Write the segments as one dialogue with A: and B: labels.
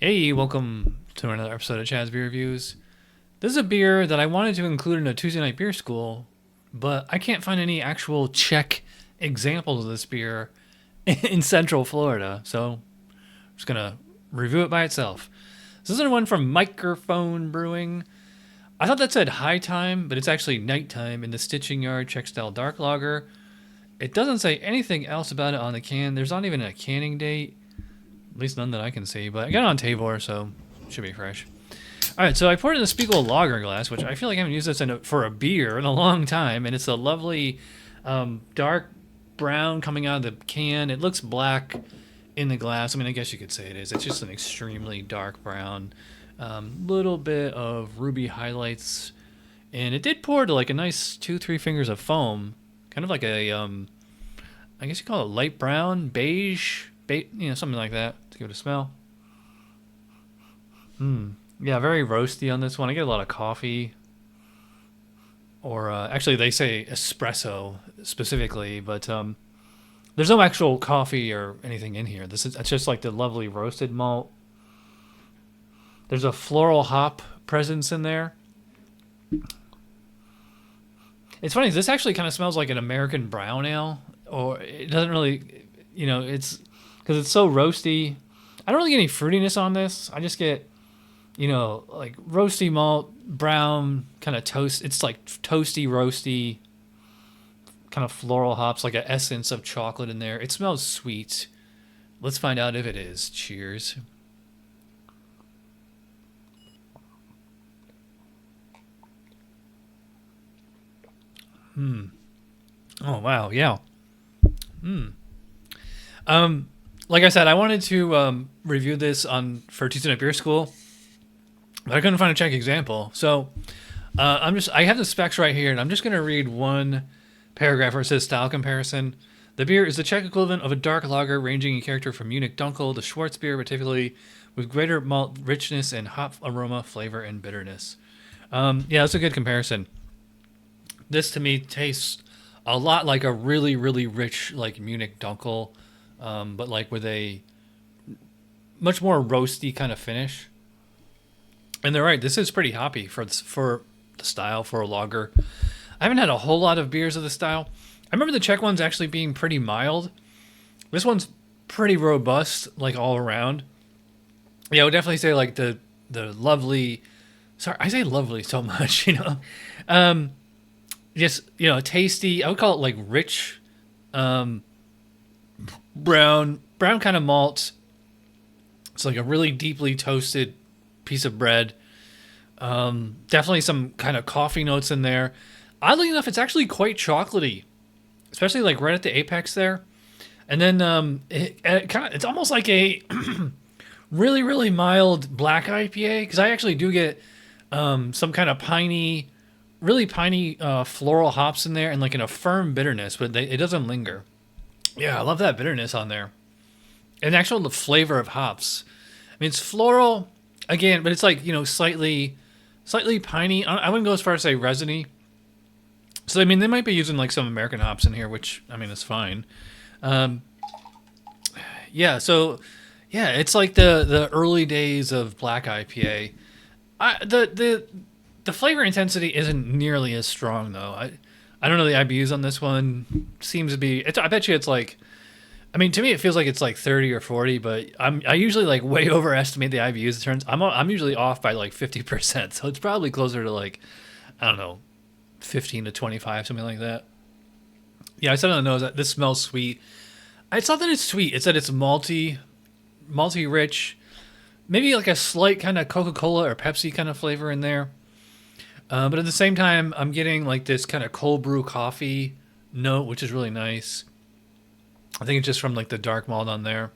A: Hey, welcome to another episode of Chaz Beer Reviews. This is a beer that I wanted to include in a Tuesday night beer school, but I can't find any actual Czech examples of this beer in Central Florida, so I'm just gonna review it by itself. This is one from Mikerphone Brewing. I thought that said high time, but it's actually nighttime in the Stiching Yard Czech style dark lager. It doesn't say anything else about it on the can. There's not even a canning date. At least none that I can see, but I got it on tavour, so it should be fresh. All right, so I poured it in a Spiegel lager glass, which I feel like I haven't used this for a beer in a long time, and it's a lovely dark brown coming out of the can. It looks black in the glass. I mean, I guess you could say it is. It's just an extremely dark brown. Little bit of ruby highlights, and it did pour to like a nice 2-3 fingers of foam, kind of like a I guess you call it light brown, beige, something like that. To give it a smell. Yeah, very roasty on this one. I get a lot of coffee, or actually they say espresso specifically, but there's no actual coffee or anything in here. It's just like the lovely roasted malt. There's a floral hop presence in there. It's funny, this actually kind of smells like an American brown ale, or it doesn't really, it's because it's so roasty. I don't really get any fruitiness on this. I just get, like roasty malt, brown, kind of toast. It's like toasty, roasty, kind of floral hops, like an essence of chocolate in there. It smells sweet. Let's find out if it is. Cheers. Oh, wow. Yeah. Like I said, I wanted to review this for Tuesday Night Beer School, but I couldn't find a Czech example. So I have the specs right here, and I'm just going to read one paragraph where it says style comparison. The beer is the Czech equivalent of a dark lager ranging in character from Munich Dunkel to schwarzbier, particularly with greater malt richness and hop aroma, flavor, and bitterness. Yeah, that's a good comparison. This to me tastes a lot like a really, really rich like Munich Dunkel, but like with a much more roasty kind of finish. And they're right, this is pretty hoppy for the style, for a lager. I haven't had a whole lot of beers of the style. I remember the Czech ones actually being pretty mild. This one's pretty robust, like all around. Yeah, I would definitely say like the lovely. Sorry, I say lovely so much, just tasty. I would call it like rich, brown kind of malt. It's like a really deeply toasted piece of bread. Definitely some kind of coffee notes in there. Oddly enough, it's actually quite chocolatey, especially like right at the apex there. And then it's almost like a really, really mild black IPA, because I actually do get some kind of really piney floral hops in there, and like in a firm bitterness, but it doesn't linger. Yeah, I love that bitterness on there. And the flavor of hops. I mean, it's floral again, but it's like, slightly piney. I wouldn't go as far as say resiny. So, I mean, they might be using like some American hops in here, which, I mean, is fine. Yeah, so, yeah, it's like the early days of black IPA. The flavor intensity isn't nearly as strong, though. I don't know the IBUs on this one. Seems to be. I bet you it's like. I mean, to me, it feels like it's like 30 or 40, but I usually like way overestimate the IBUs. It turns I'm usually off by like 50%, so it's probably closer to like, I don't know, 15 to 25, something like that. Yeah, I said on the nose that this smells sweet. It's not that it's sweet. It's that it's malty rich, maybe like a slight kind of Coca-Cola or Pepsi kind of flavor in there. But at the same time, I'm getting like this kind of cold brew coffee note, which is really nice. I think it's just from like the dark malt on there.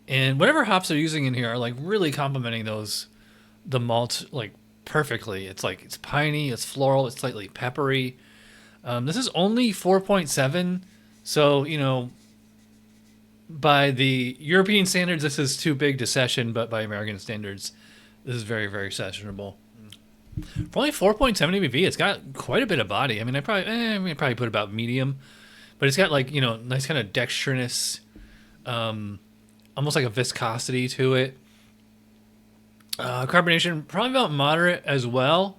A: And whatever hops they're using in here are like really complementing the malt like perfectly. It's like, it's piney, it's floral, it's slightly peppery. This is only 4.7. So, by the European standards, this is too big to session, but by American standards, this is very, very sessionable. For only 4.7 ABV, it's got quite a bit of body. I mean, I'd probably put about medium, but it's got like, nice kind of dextriness, almost like a viscosity to it. Carbonation probably about moderate as well.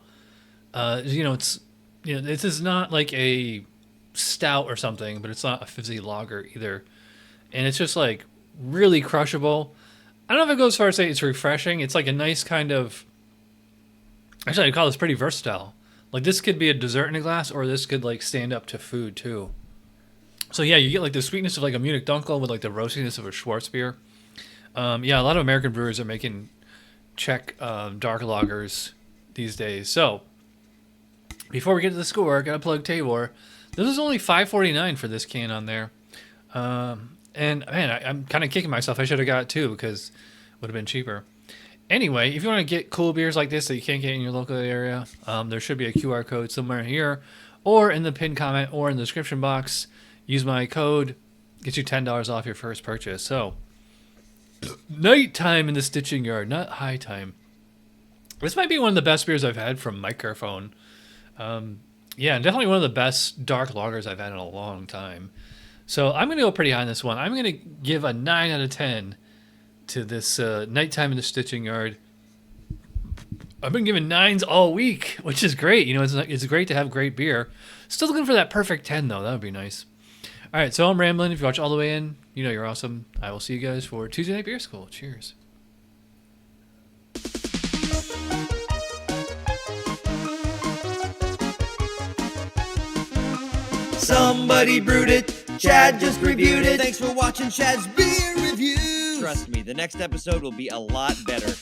A: It's this is not like a stout or something, but it's not a fizzy lager either, and it's just like really crushable. I don't know if it goes as far as say it's refreshing. It's like a nice kind of. Actually, I'd call this pretty versatile. Like this could be a dessert in a glass, or this could like stand up to food too. So yeah, you get like the sweetness of like a Munich Dunkel with like the roastiness of a schwarzbier. A lot of American brewers are making Czech dark lagers these days. So before we get to the score, gotta plug tavour. This is only $5.49 for this can on there. And man, I'm kind of kicking myself. I should have got it too because it would have been cheaper. Anyway, if you want to get cool beers like this that you can't get in your local area, there should be a QR code somewhere here, or in the pinned comment, or in the description box. Use my code, get you $10 off your first purchase. So, nighttime in the stitching yard, not high time. This might be one of the best beers I've had from Mikerphone. And definitely one of the best dark lagers I've had in a long time. So I'm going to go pretty high on this one. I'm going to give a 9 out of 10 to this nighttime in the stitching yard. I've been giving 9s all week, which is great. It's great to have great beer. Still looking for that perfect 10, though. That would be nice. All right, so I'm rambling. If you watch all the way in, you know you're awesome. I will see you guys for Tuesday Night Beer School. Cheers.
B: Somebody brewed it. Chad just reviewed it. Thanks for watching Chad's Beer Review.
C: Trust me, the next episode will be a lot better.